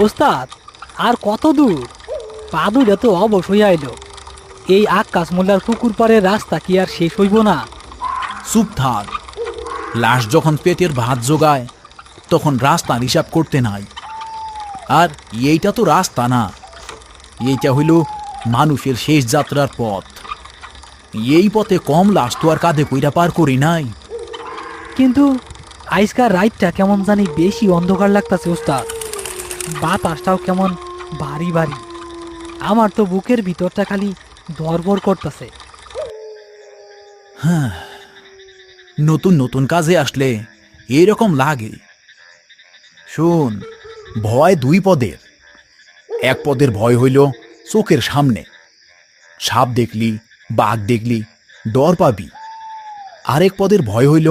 ওস্তাদ, আর কত দূর? পা দুইটা তো অবশ্যই আইলো। এই আকাশ মোল্লার পুকুর পাড়ের রাস্তা কি আর শেষ হইব না? চুপ থাক। লাশ যখন পেটের ভাত জোগায় তখন রাস্তার হিসাব করতে নাই। আর এইটা তো রাস্তা না, এইটা হইল মানুষের শেষ যাত্রার পথ। এই পথে কম লাশ তো আর কাঁধে কইরা পার করি নাই। কিন্তু আজকাল রাইতটা কেমন জানি বেশি অন্ধকার লাগতাছে ওস্তাদ। বাতাসটাও কেমন ভারী ভারী। আমার তো বুকের ভিতরটা খালি ধরবর করতেছে। হ্যাঁ, নতুন নতুন কাজে আসলে এরকম লাগে। শোন, ভয় দুই পদের। এক পদের ভয় হইল চোখের সামনে সাপ দেখলি, বাঘ দেখলি ডর পাবি। আরেক পদের ভয় হইল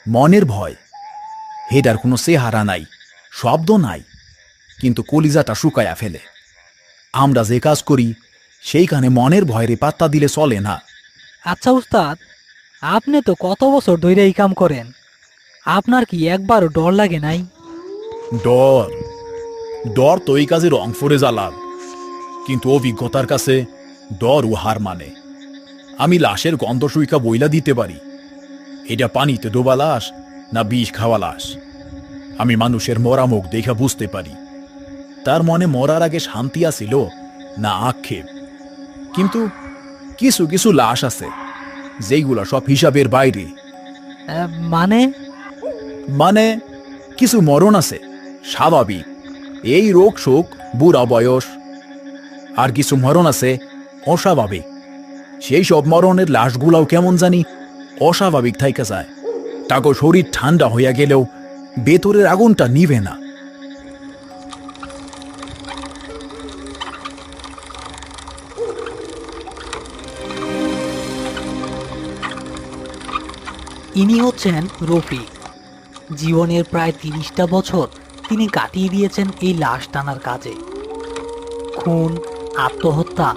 মনের ভয়। হেটার কোনো চেহারা নাই, শব্দ নাই, কিন্তু কলিজাটা শুকায়া ফেলে। আমরা যে কাজ করি সেইখানে মনের ভয়ের পাত্তা দিলে চলে না। আচ্ছা উস্তাদ, আপনি তো কত বছর ধরে এই কাম করেন, আপনার কি একবারও ডর লাগে নাই? ডর ডর তো এই কাজে রং ফরে জ্বালাল, কিন্তু অভিজ্ঞতার কাছে ডর ও হার মানে। আমি লাশের গন্ধ সুইকা বইলা দিতে পারি এটা পানিতে ডোবা লাশ না বিষ খাওয়া লাশ। আমি মানুষের মরা মুখ দেখা বুঝতে পারি তার মনে মরার আগে শান্তি আসিল না আক্ষেপ। কিন্তু কিছু কিছু লাশ আছে যেইগুলা সব হিসাবের বাইরে। মানে? মানে কিছু মরণ আছে স্বাভাবিক, এই রোগ শোক, বুড়া বয়স। আর কিছু মরণ আছে অস্বাভাবিক। সেই সব মরণের লাশগুলাও কেমন জানি অস্বাভাবিক থাইকা যায়। তাকে শরীর ঠান্ডা হইয়া গেলেও ভেতরের আগুনটা নিভে না। ইনি হচ্ছেন রফিক। জীবনের প্রায় ৩০টা বছর তিনি কাটিয়ে দিয়েছেন এই লাশ টানার কাজে। খুন, আত্মহত্যা,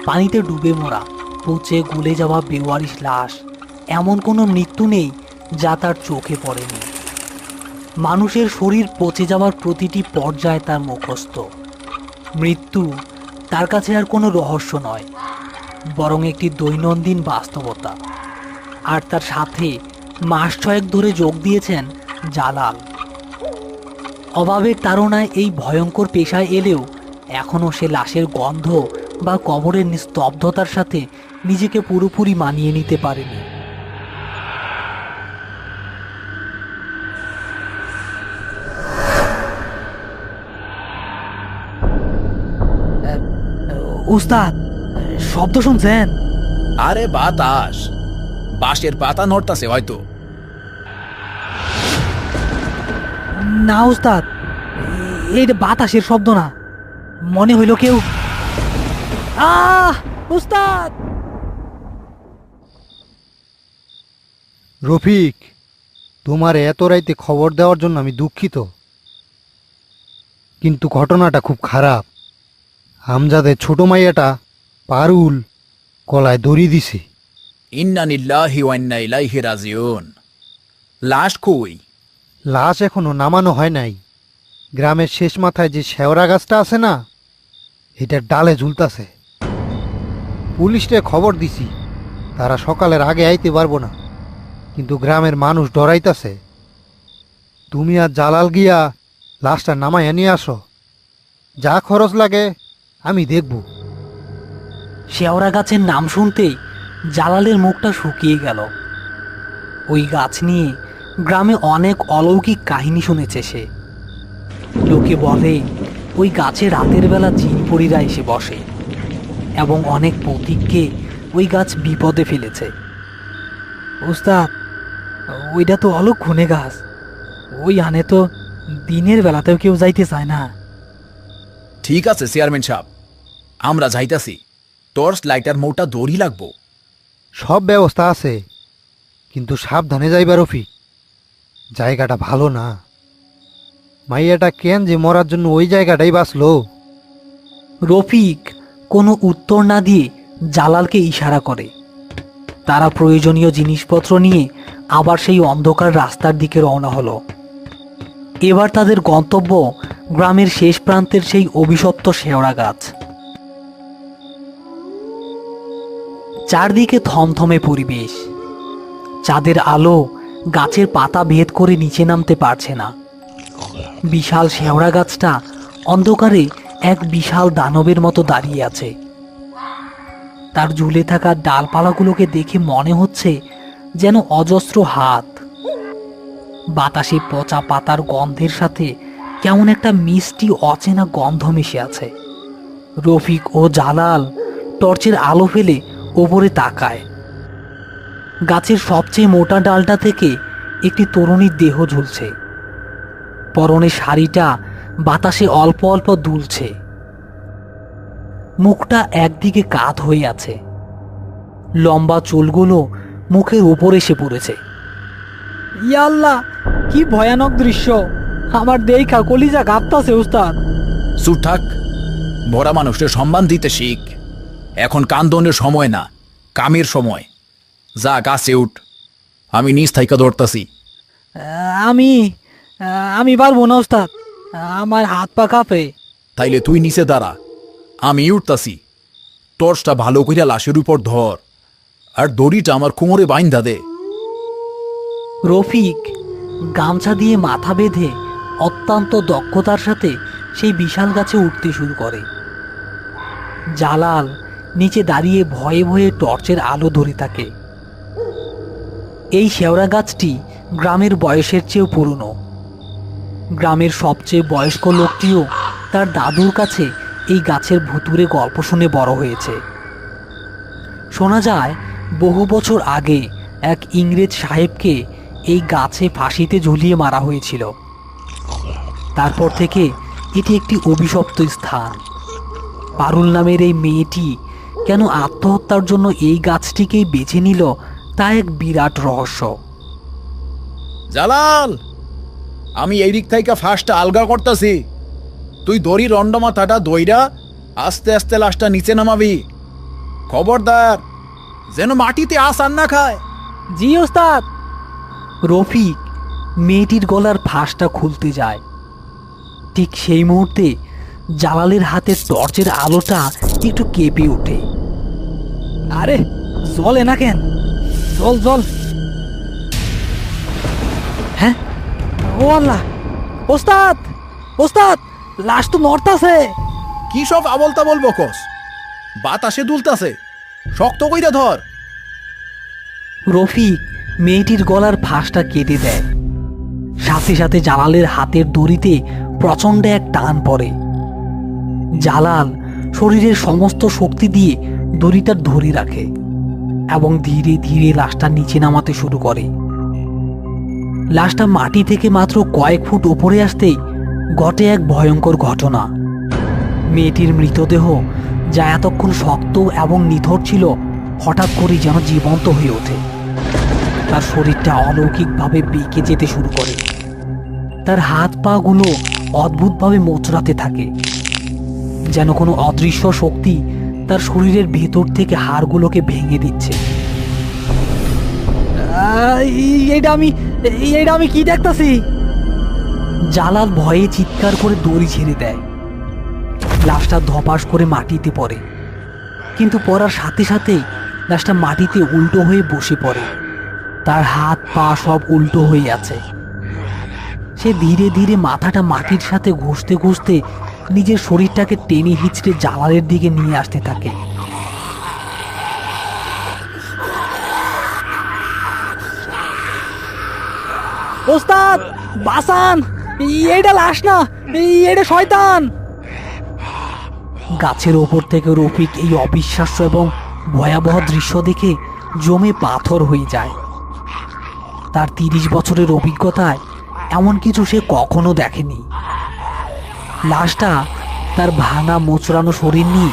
পানিতে ডুবে মরা, পচে গলে যাওয়া বেওয়ারিশ লাশ, এমন কোনো মৃত্যু নেই যা তার চোখে পড়েনি। মানুষের শরীর পচে যাওয়ার প্রতিটি পর্যায়ে তার মুখস্থ। মৃত্যু তার কাছে আর কোনো রহস্য নয়, বরং একটি দৈনন্দিন বাস্তবতা। আর তার সাথে মাস ৬ ধরে যোগ দিয়েছেন জালাল। অভাবের তাড়নায় এই ভয়ঙ্কর পেশায় এলেও এখনও সে লাশের গন্ধ বা কবরের নিস্তব্ধতার সাথে নিজেকে পুরোপুরি মানিয়ে নিতে পারেনি। উস্তাদ, শব্দ শুনছেন? আরে বাতাস, বাঁশের পাতা নড়তাছে হয়তো। না উস্তাদ, এটা বাতাসের শব্দ না, মনে হইল কেউ। উস্তাদ! রফিক, তোমার এত রাইতে খবর দেওয়ার জন্য আমি দুঃখিত, কিন্তু ঘটনাটা খুব খারাপ। আমজাদের ছোট মাইয়াটা পারুল গলায় দড়ি দিছে। ইন্না লিল্লাহি ওয়া ইন্না ইলাইহি রাজিউন। লাশ কই? লাশ এখনো নামানো হয় নাই। গ্রামের শেষ মাথায় যে শেওড়া গাছটা আছে না, এটার ডালে ঝুলতাছে। পুলিশকে খবর দিছি, তারা সকালের আগে আইতে পারবো না, কিন্তু গ্রামের মানুষ ডরাইতাছে। তুমি আর জালাল গিয়া লাশটা নামাইয়া নিয়ে আসো, যা খরচ লাগে আমি দেখব। শেওড়া গাছের নাম শুনতেই জালালের মুখটা শুকিয়ে গেল। ওই গাছ নিয়ে গ্রামে অনেক অলৌকিক কাহিনী শুনেছে সে। লোকে বলে ওই গাছে রাতের বেলা জিনপরীরা এসে বসে এবং অনেক পথিককে ওই গাছ বিপদে ফেলেছে। ওস্তাদ, ওইটা তো অলক্ষণে গাছ, ওই আনে তো দিনের বেলাতেও কেউ যাইতে চায় না। ঠিক আছে চেয়ারম্যান সাহেব, আমরা যাইতাছি। টর্চ লাইটার মোটা দড়ি লাগবো। সব ব্যবস্থা আছে, কিন্তু সাবধানে যাইবা রফিক, জায়গাটা ভালো না। মাইয়াটা কেন যে মরার জন্য ওই জায়গাটাই বাঁচলো। রফিক কোনো উত্তর না দিয়ে জালালকে ইশারা করে। তারা প্রয়োজনীয় জিনিসপত্র নিয়ে আবার সেই অন্ধকার রাস্তার দিকে রওনা হলো। এবার তাদের গন্তব্য গ্রামের শেষ প্রান্তের সেই অভিশপ্ত শেওড়া গাছ। চারদিকে থমথমে পরিবেশ, চাঁদের আলো গাছের পাতা ভেদ করে নিচে নামতে পারছে না। বিশাল শেওড়া গাছটা অন্ধকারে এক বিশাল দানবের মতো দাঁড়িয়ে আছে। তার ঝুলে থাকা ডালপালাগুলোকে দেখে মনে হচ্ছে যেন অজস্র হাত। বাতাসে পচা পাতার গন্ধের সাথে কেমন একটা মিষ্টি অচেনা গন্ধ মিশে আছে। রফিক ও জালাল টর্চের আলো ফেলে ওপরে তাকায়। গাছের সবচেয়ে মোটা ডালটা থেকে একটি তরুণীর দেহ ঝুলছে। পরনে শাড়িটা বাতাসে অল্প অল্প দুলছে। মুখটা একদিকে কাত হয়ে আছে, লম্বা চুলগুলো মুখের উপর এসে পড়েছে। ইয়াল্লাহ, কি ভয়ানক দৃশ্য! আমার দেখা কলিজা কাঁপতাছে উস্তাদ। চুপ থাক, বড় মানুষের সম্মান দিতে শিখ। এখন কান্দনের সময় না, কামের সময়। যা গাছে উঠ, আমি নিজ থাইকা ধরতাছি। আমি আমি পারবো না উস্তাদ, আমার হাত পা কাঁপে। তাইলে তুই নিচে দাঁড়া, আমি উঠতাছি। টর্চটা ভালো কইরা লাশের উপর ধর, আর দড়িটা আমার কোমরে বাইন্ধা দে। রফিক গামছা দিয়ে মাথা বেঁধে অত্যন্ত দক্ষতার সাথে সেই বিশাল গাছে উঠতে শুরু করে। জালাল নিচে দাঁড়িয়ে ভয়ে ভয়ে টর্চের আলো ধরে থাকে। এই শেওড়া গাছটি গ্রামের বয়সের চেয়েও পুরনো। গ্রামের সবচেয়ে বয়স্ক লোকটিও তার দাদুর কাছে এই গাছের ভুতুরে গল্প শুনে বড় হয়েছে। শোনা যায় বহু বছর আগে এক ইংরেজ সাহেবকে এই গাছে ফাঁসিতে ঝুলিয়ে মারা হয়েছিল। তারপর থেকে এটি একটি অভিশপ্ত স্থান। পারুল নামের এই মেয়েটি কেন আত্মহত্যার জন্য এই গাছটিকেই বেছে নিল তা এক বিরাট রহস্য। জালাল, আমি এই দিক থেকে ফাঁসটা আলগা করতাছি। তুই দড়ি রন্ড মাথাটা দইরা আস্তে আস্তে লাশটা নিচে নামাবি। খবরদার যেন মাটিতে আসান না খায়। জি ওস্তাদ। রফিক মেয়েটির গলার ফাঁসটা খুলতে যায়। ঠিক সেই মুহূর্তে জালালের হাতের টর্চের আলোটা একটু কেঁপে ওঠে। আরে জ্বলে না কেন? জল জল। হ্যাঁ, ও আল্লাহ! ওস্তাদ, ওস্তাদ, লাশ তো নড়তাছে। কি সব আবল তাবল বকস? বাতাসে দুলতাছে, শক্ত কইরা ধর। রফিক মেয়েটির গলার ফাঁসটা কেটে দেয়। সাথে সাথে জালালের হাতের দড়িতে প্রচণ্ড এক টান পড়ে। জালাল শরীরের সমস্ত শক্তি দিয়ে দড়িটা ধরে রাখে এবং ধীরে ধীরে লাশটা নিচে নামাতে শুরু করে। লাশটা মাটি থেকে মাত্র কয়েক ফুট উপরে আসতেই ঘটে এক ভয়ঙ্কর ঘটনা। মেয়েটির মৃতদেহ, যা এতক্ষণ শক্ত এবং নিথর ছিল, হঠাৎ করে যেন জীবন্ত হয়ে ওঠে। তার শরীরটা অলৌকিকভাবে বেঁকে যেতে শুরু করে। তার হাত পা গুলো অদ্ভুতভাবে মোচড়াতে থাকে, যেন কোনো অদৃশ্য শক্তি তার শরীরের ভেতর থেকে হাড়গুলোকে ভেঙে দিচ্ছে। এটা আমি কি দেখতাছি? জালাল ভয়ে চিৎকার করে দড়ি ছেড়ে দেয়। লাশটা ধপাস করে মাটিতে পড়ে, কিন্তু পড়ার সাথে সাথেই লাশটা মাটিতে উল্টো হয়ে বসে পড়ে। তার হাত পা সব উল্টো হয়ে আছে। সে ধীরে ধীরে মাথাটা মাটির সাথে ঘষতে ঘষতে নিজের শরীরটাকে টেনে হিচড়ে জালালের দিকে নিয়ে আসতে থাকে। ওস্তাদ, বাসান! এটা লাশ না, এটা শয়তান! গাছের ওপর থেকে রফিক এই অবিশ্বাস্য এবং ভয়াবহ দৃশ্য দেখে জমে পাথর হয়ে যায়। তার 30 বছরের অভিজ্ঞতায় এমন কিছু সে কখনো দেখেনি। লাশটা তার ভাঙা মোচড়ানো শরীর নিয়ে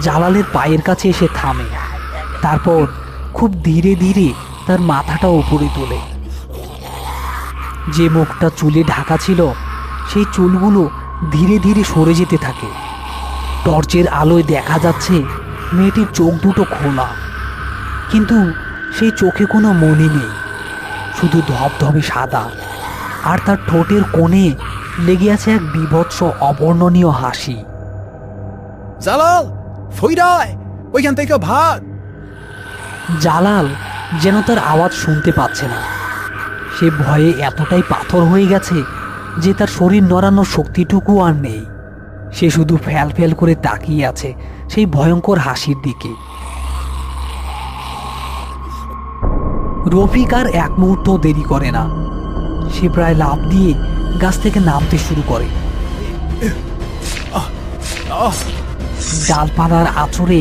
জালালের পায়ের কাছে এসে থামে। তারপর খুব ধীরে ধীরে তার মাথাটা উপরে তোলে। যে মুখটা চুলে ঢাকা ছিল, সেই চুলগুলো ধীরে ধীরে সরে যেতে থাকে। টর্চের আলোয় দেখা যাচ্ছে মেয়েটির চোখ দুটো খোলা, কিন্তু সেই চোখে কোনো মনি নেই, শুধু ধবধবে সাদা। আর তার ঠোঁটের কোণে লেগে আছে এক বীভৎস অবর্ণনীয় হাসি। জালাল, ফইরায়, ওইখান থেকে ভাগ। জালাল যেন তার আওয়াজ শুনতে পাচ্ছে না। সে ভয়ে এতটাই পাথর হয়ে গেছে যে তার শরীর নড়ানোর শক্তিটুকু আর নেই। সে শুধু ফ্যাল ফ্যাল করে তাকিয়ে আছে সেই ভয়ঙ্কর হাসির দিকে। রফিক আর এক মুহূর্ত দেরি করে না। সে প্রায় লাফ দিয়ে গাছ থেকে নামতে শুরু করে। ডালপালার আঁচড়ে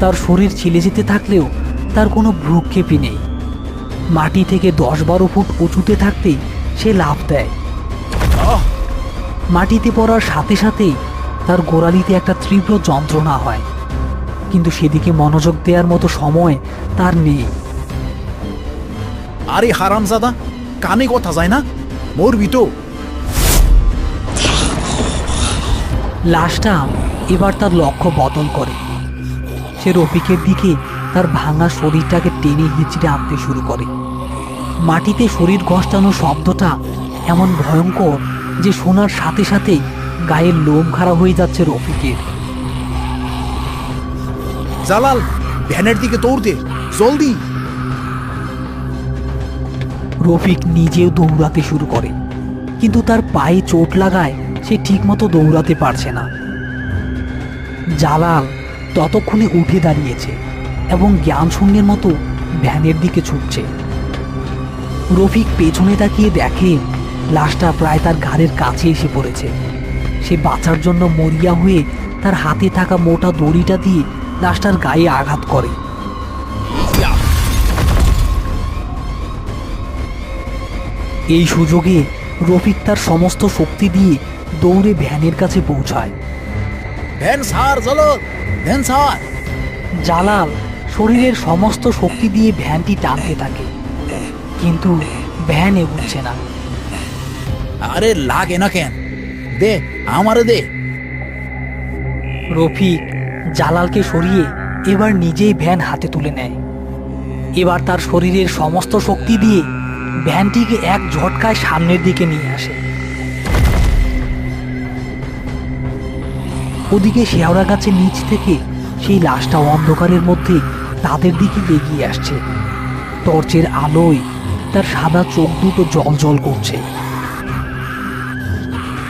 তার শরীর ছিলে যেতে থাকলেও তার কোনো ভ্রুক্ষেপই নেই। মাটি থেকে 10-12 ফুট উঁচুতে থাকতেই সে লাফ দেয়। মাটিতে পড়ার সাথে সাথেই তার গোড়ালিতে একটা তীব্র যন্ত্রণা হয়, কিন্তু সেদিকে মনোযোগ দেওয়ার মতো সময় তার নেই। আরে হারামজাদা, কানে কথা যায় না, মরবি তো। লাশটা এবার তার লক্ষ্য বদল করে। সে রফিকের দিকে তার ভাঙা শরীরটাকে টেনে হিঁচড়ে আনতে শুরু করে। মাটিতে শরীর ঘষ্টানোর শব্দটা এমন ভয়ঙ্কর যে শোনার সাথে সাথেই গায়ের লোম খাড়া হয়ে যাচ্ছে রফিকের। জালাল, ভ্যানের দিকে দৌড় দে, জলদি। রফিক নিজেও দৌড়াতে শুরু করে, কিন্তু তার পায়ে চোট লাগায় সে ঠিকমতো দৌড়াতে পারছে না। জালাল ততক্ষণে উঠে দাঁড়িয়েছে এবং জ্ঞান শূন্যের মতো ভ্যানের দিকে ছুটছে। রফিক পেছনে তাকিয়ে দেখে লাশটা প্রায় তার ঘাড়ের কাছে এসে পড়েছে। সে বাঁচার জন্য মরিয়া হয়ে তার হাতে থাকা মোটা দড়িটা দিয়ে লাশটার গায়ে আঘাত করে। এই সুযোগে রফিক তার সমস্ত শক্তি দিয়ে দৌড়ে ভ্যানের কাছে পৌঁছায়। ভ্যান ছাড় জালাল, ভ্যান ছাড়। জালাল শরীরের সমস্ত শক্তি দিয়ে ভ্যানটি টানতে থাকে, কিন্তু ভ্যান এগুচ্ছে না। আরে লাগে না কেন, দে আমারে দে। রফিক জালালকে সরিয়ে এবার নিজেই ভ্যান হাতে তুলে নেয়। এবার তার শরীরের সমস্ত শক্তি দিয়ে ভ্যানটিকে এক ঝটকায় সামনের দিকে নিয়ে আসে। ওদিকে শেওড়া গাছের নিচ থেকে সেই লাশটা অন্ধকারের মধ্যে তাদের দিকে এগিয়ে আসছে। টর্চের আলোয় তার সাদা চোখ দুটো জল জল করছে।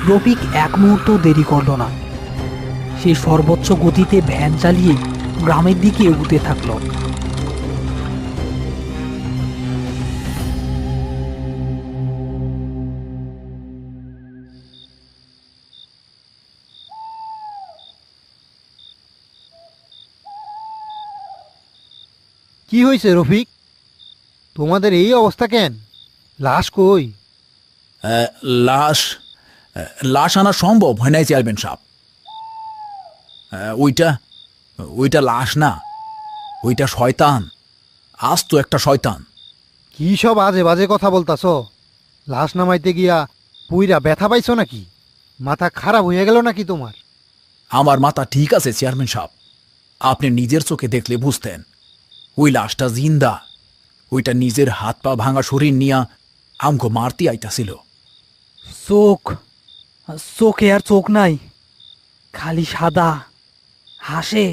রফিক এক মুহূর্ত দেরি করল না। সে সর্বোচ্চ গতিতে ভ্যান চালিয়ে গ্রামের দিকে এগুতে থাকলো। কি হয়েছে রফিক, তোমাদের এই অবস্থা কেন? লাশ কই? লাশ লাশ আনা সম্ভব হয় নাই চেয়ারম্যান সাহেব। ওইটা ওইটা লাশ না, ওইটা শয়তান, আস্ত একটা শয়তান। কি সব আজে বাজে কথা বলতাছ? লাশ নামাইতে গিয়া পুইরা ব্যথা পাইছো নাকি? মাথা খারাপ হয়ে গেল নাকি তোমার? আমার মাথা ঠিক আছে চেয়ারম্যান সাহেব, আপনি নিজের চোখে দেখলে বুঝতেন। ওই লাশটা জিন্দা, ওইটা নিজের হাত পা ভাঙা শরীর নিয়া আমগো মারতে আইতাছিল। চোখে আর চোখ নাই, খালি সাদা, হাসে,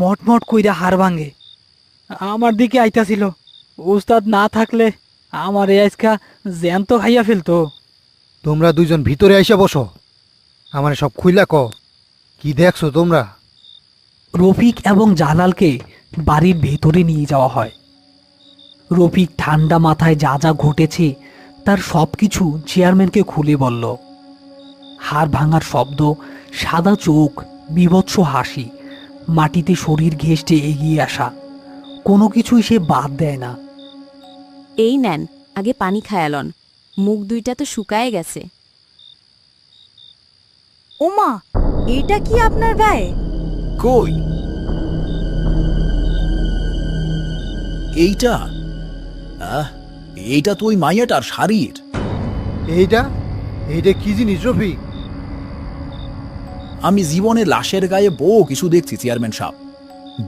মটমট কইরা হাড় ভাঙে। আমার দিকে আইতাছিল। উস্তাদ না থাকলে আমার আজকা জ্যান্ত খাইয়া ফেলতো। তোমরা দুইজন ভিতরে আইসা বসো, আমার সব খুইলা ক, কি দেখছো তোমরা? রফিক এবং জালালকে বাড়ির ভেতরে নিয়ে যাওয়া হয়। রফিক ঠান্ডা মাথায় যা যা ঘটেছে তার সব কিছু চেয়ারম্যানকে খুলে বলল। হাড় ভাঙার শব্দ, সাদা চোখ, বীভৎস হাসি, মাটিতে শরীর ঘেঁষটে এগিয়ে আসা, কোনো কিছুই সে বাদ দেয় না। এই নেন, আগে পানি খায়ালন, মুখ দুইটা তো শুকায় গেছে। ওমা, এটা কি আপনার গায়ে? কই এইটা? এইটা তো ওই মাইয়াটার শাড়ির। এইটা এইটা কি জিনিস রফিক? আমি জীবনে লাশের গায়ে বহু কিছু দেখছি চেয়ারম্যান সাহেব,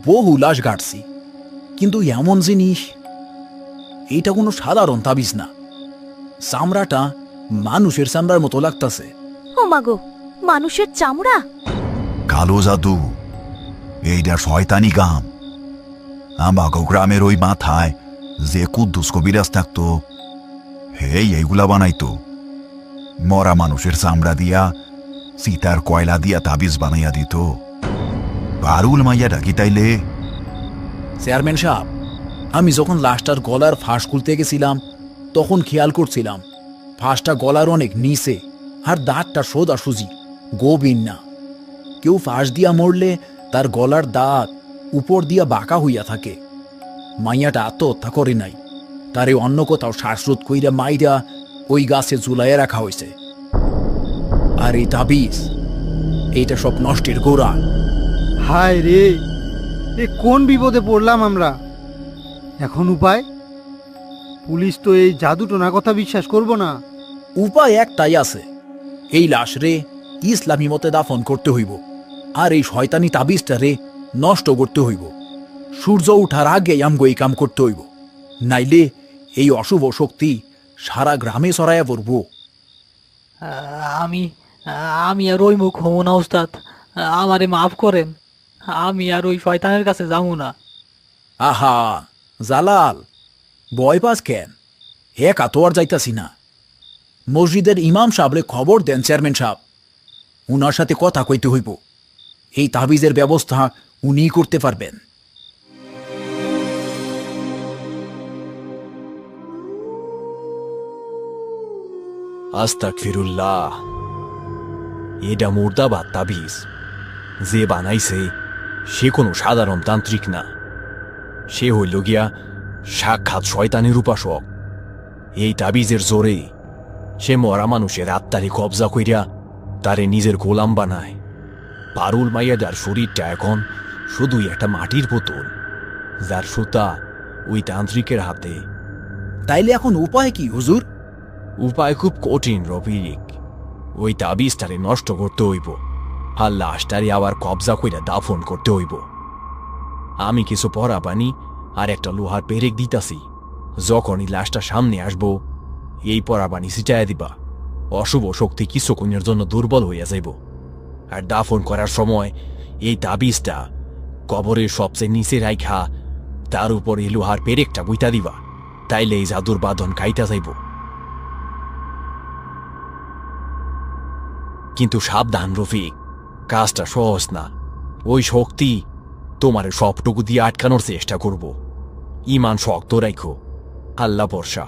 বহু লাশ গাঁটছি, কিন্তু এমন জিনিস, এইটা কোনো সাধারণ তাবিজ না। চামড়াটা মানুষের চামড়ার মতো লাগতাছে। ও মাগো, মানুষের চামড়া! কালো জাদু, এইটা শয়তানি কাম। আমাগো গ্রামের ওই মাথায় যে কুদ্দুস কবিরাজ থাকতো, হেই এইগুলা বানাইতো। মরা মানুষের চামড়া দিয়া, সীতার কয়লা দিয়া তাবিজ বানাইয়া দিত। পারুল মাইয়া ডাকি তাইলে। চেয়ারম্যান সাহেব, আমি যখন লাশটার গলার ফাঁস খুলতে গেছিলাম তখন খেয়াল করছিলাম ফাঁসটা গলার অনেক নিচে, আর দাঁতটা সোজাসুজি, গভীর না। কেউ ফাঁস দিয়া মরলে তার গলার দাঁত উপর দিয়া বাঁকা হইয়া থাকে। মাইয়াটা আত্মহত্যা করে নাই, তারে অন্য কোথাও শ্বাসরোধ কইরা মাইরা ওই গাছে ঝুলাইয়া রাখা হয়েছে। আর এই তাবিজ, এইটা সব নষ্টের গোড়া। হায় রে, এ কোন বিপদে পড়লাম আমরা! এখন উপায়? পুলিশ তো এই জাদু টোনা কথা বিশ্বাস করব না। উপায় একটাই আছে, এই লাশ রে ইসলামী মতে দাফন করতে হইব, আর এই শয়তানি তাবিজটা রে নষ্ট করতে হইব। সূর্য উঠার আগে আমগো এই কাম করতে হইব, নাইলে এই অশুভ শক্তি সারা গ্রামে ছড়াইয়া পড়ব। আমি আমি আর ওই মুখ হমু না উস্তাদ, আমারে মাফ করেন। আমি আর ওই শয়তানের কাছে যাবো না। আহা জালাল, ভয় পাস কেন? একা তো আর যাইতাছি না। মসজিদের ইমাম সাহেবরে খবর দেন চেয়ারম্যান সাহেব, উনার সাথে কথা কইতে হইব। এই তাবিজের ব্যবস্থা উনিই করতে পারবেন। আস্তাগফিরুল্লাহ, এটা মুর্দাবাদ তাবিজ। যে বানাইছে সে কোনো সাধারণ তান্ত্রিক না, সে হইল গিয়া সাক্ষাৎ শয়তানের উপাসক। এই তাবিজের জোরে সে মরা মানুষের আত্মারে কবজা কইরা তারে নিজের গোলাম বানায়। পারুল মাইয়াদার শরীরটা এখন শুধুই একটা মাটির বোতল, যার সুতা ওই তান্ত্রিকের হাতে। তাইলে এখন উপায় কি হুজুর? উপায় খুব কঠিন রফিক। ওই তাবিজটারে নষ্ট করতে হইব, আর লাশটারে আবার কবজা কইরা দাফন করতে হইব। আমি কিছু পরা পানি আর একটা লোহার পেরেক দিতাছি। যখনই লাশটা সামনে আসবো, এই পরা পানি ছিটাইয়া দিবা। অশুভ শক্তি কিছুক্ষণের জন্য দুর্বল হইয়া যাইব। আর দাফন করার সময় এই তাবিজটা কবরের সবচেয়ে নিচে রাইখা তার উপর এই লোহার পেরেকটা বুইতা দিবা। তাইলে এই জাদুর বাঁধন খাইতা যাইব। কিন্তু সাবধান রফিক, কাজটা সহজ না। ওই শক্তি তোমার সবটুকু দিয়ে আটকানোর চেষ্টা করব। ইমান শক্ত রাখো, আল্লাহ ভরসা।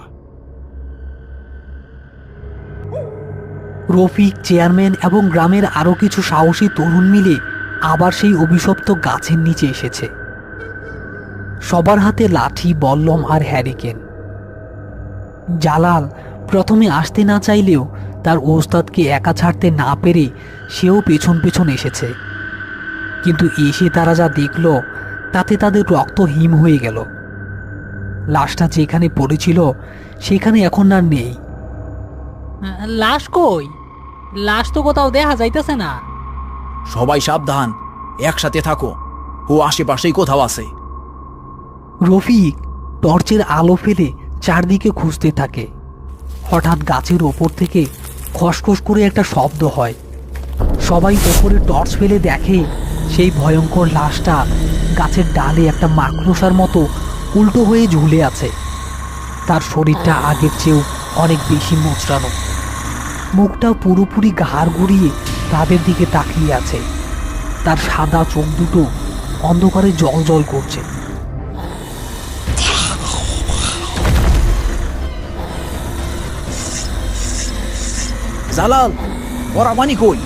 রফিক, চেয়ারম্যান এবং গ্রামের আরো কিছু সাহসী তরুণ মিলে আবার সেই অভিশপ্ত গাছের নিচে এসেছে। সবার হাতে লাঠি, বল্লম আর হ্যারিকেন। জালাল প্রথমে আসতে না চাইলেও তার ওস্তাদকে একা ছাড়তে না পেরে সেও পেছন পেছন এসেছে। কিন্তু এসে তারা যা দেখল তাতে তাদের রক্ত হিম হয়ে গেল। লাশটা যেখানে পড়েছিল সেখানে এখন আর নেই। লাশ কই? লাশ তো কোথাও দেখা যাইতেছে না। সবাই সাবধান, একসাথে থাকো, ও আশেপাশেই কোথাও আছে। রফিক টর্চের আলো ফেলে চারদিকে খুঁজতে থাকে। হঠাৎ গাছের ওপর থেকে খসখস করে একটা শব্দ হয়। সবাই ওপরে টর্চ ফেলে দেখে সেই ভয়ঙ্কর লাশটা গাছের ডালে একটা মাকড়সার মতো উল্টো হয়ে ঝুলে আছে। তার শরীরটা আগের চেয়েও অনেক বেশি মোচড়ানো, মুখটা পুরোপুরি ঘাড় ঘুরিয়ে তাদের দিকে তাকিয়ে আছে। তার সাদা চোখ দুটো অন্ধকারে জ্বলজ্বল করছে। জালাল, ওরা পানি কই?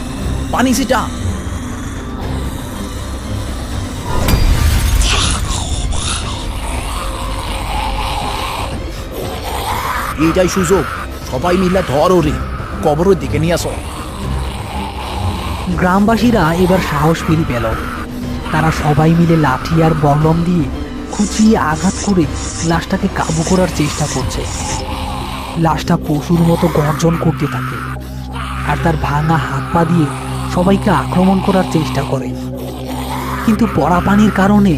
পানি ছিটা। এইটাই সুযোগ, সবাই মিলে ধর ওরে, কবরের দিকে নিয়ে আসো। গ্রামবাসীরা এবার সাহস ফিরে পেল। তারা সবাই মিলে লাঠি আর বল্লম দিয়ে খুঁচিয়ে আঘাত করে লাশটাকে কাবু করার চেষ্টা করছে। লাশটা পশুর মতো গর্জন করতে থাকে আর তার ভাঙা হাত পা দিয়ে সবাইকে আক্রমণ করার চেষ্টা করে। কিন্তু পড়া পানির কারণে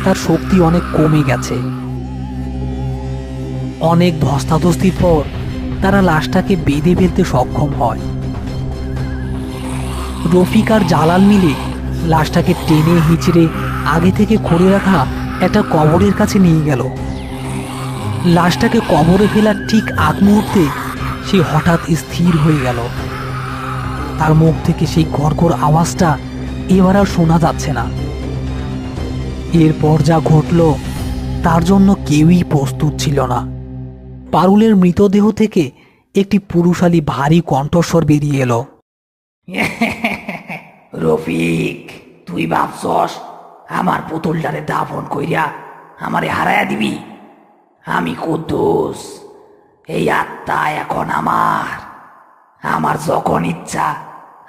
তার শক্তি অনেক কমে গেছে। অনেক ধস্তাধস্তির পর তারা লাশটাকে বেঁধে ফেলতে সক্ষম হয়। রফিক আর জালাল মিলে লাশটাকে টেনে হিচড়ে আগে থেকে খুঁড়ে রাখা একটা কবরের কাছে নিয়ে গেল। লাশটাকে কবরে ফেলার ঠিক আগ মুহূর্তে সে হঠাৎ স্থির হয়ে গেল। তার মুখ থেকে সেই গড়গড় আওয়াজটা এবার আর শোনা যাচ্ছে না। এরপর যা ঘটল তার জন্য কেউই প্রস্তুত ছিল না। পারুলের মৃতদেহ থেকে একটি পুরুষালী ভারী কণ্ঠস্বর বেরিয়ে এলো। রফিক, তুই ভাবছস আমার পুতুলটারে দাফন কইরা আমারে হারায়া দিবি? আমি কুদ্দুস, এই আত্মা এখন আমার। আমার যখন ইচ্ছা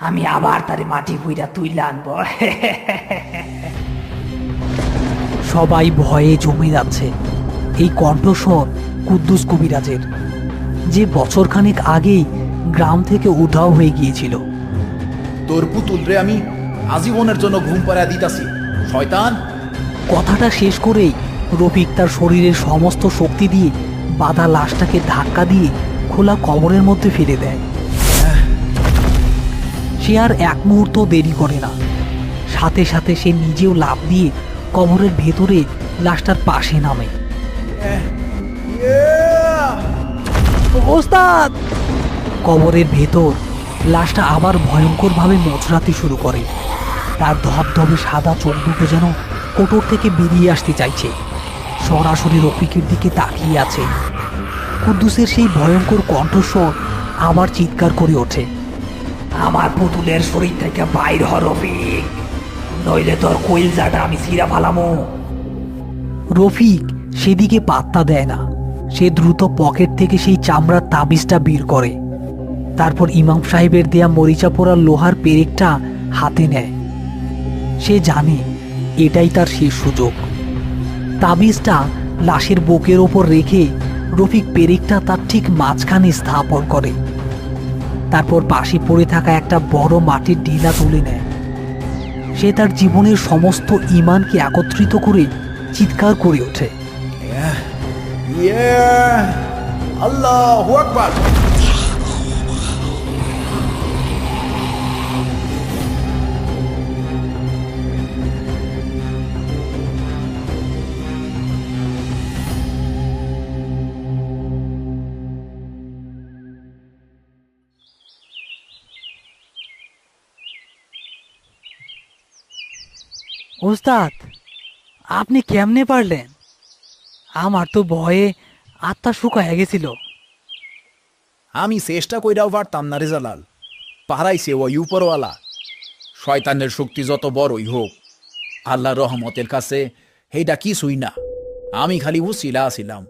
আমি আবার তারে মাটি পুইরা তুইলা আনবো। সবাই ভয়ে জমে যাচ্ছে। এই কণ্ঠস্বর কুদ্দুস কবিরাজের, যে বছরখানেক আগেই গ্রাম থেকে উধাও হয়ে গিয়েছিল। তোর পুতুল রে আমি আজীবনের জন্য ঘুম পাড়া দিতাছি, শয়তান। কথাটা শেষ করেই রফিক তার শরীরের সমস্ত শক্তি দিয়ে বাঁধা লাশটাকে ধাক্কা দিয়ে খোলা কবরের মধ্যে ফেলে দেয়। সে আর এক মুহূর্ত দেরি করে না, সাথে সাথে সে নিজেও লাফ দিয়ে কবরের ভেতরে লাশটার পাশে নামে। ওস্তাদ! কবরের ভেতর লাশটা আবার ভয়ঙ্করভাবে মোচড়াতে শুরু করে। তার ধবধবে সাদা চোখ দুটো যেন কোটর থেকে বেরিয়ে আসতে চাইছে, সরাসরি রফিকের দিকে তাকিয়ে আছে। কুদ্দুসের সেই ভয়ঙ্কর কণ্ঠস্বর আবার চিৎকার করে ওঠে, আমার পুতুলের শরীর থেকে বাইর হ রফিক, নইলে তোর কইলজাটা আমি ছিঁড়া ফালামো। রফিক সেদিকে পাত্তা দেয় না। সে দ্রুত পকেট থেকে সেই চামড়ার তাবিজটা বের করে। তারপর ইমাম সাহেবের দেয়া মরিচা পোড়া লোহার পেরেকটা হাতে নেয়। সে জানে এটাই তার শেষ সুযোগ। তাবিজটা লাশের বুকের ওপর রেখে রফিক পেরেকটা তার ঠিক মাঝখানে স্থাপন করে। তারপর পাশে পড়ে থাকা একটা বড় মাটির ঢিলা তুলে নেয়। সে তার জীবনের সমস্ত ঈমানকে একত্রিত করে চিৎকার করে ওঠে, আল্লাহু আকবার। ওস্তাদ, আপনি কেমনে পারলেন? আমার তো ভয়ে আত্মা শুকায় গেছিল। আমি চেষ্টা কইরাও পারতাম না রে জালাল, পারাইছে ওই উপরওয়ালা। শয়তানের শক্তি যত বড়ই হোক, আল্লাহ রহমতের কাছে সেইটা কিছুই না। আমি খালি উছিলা আছিলাম।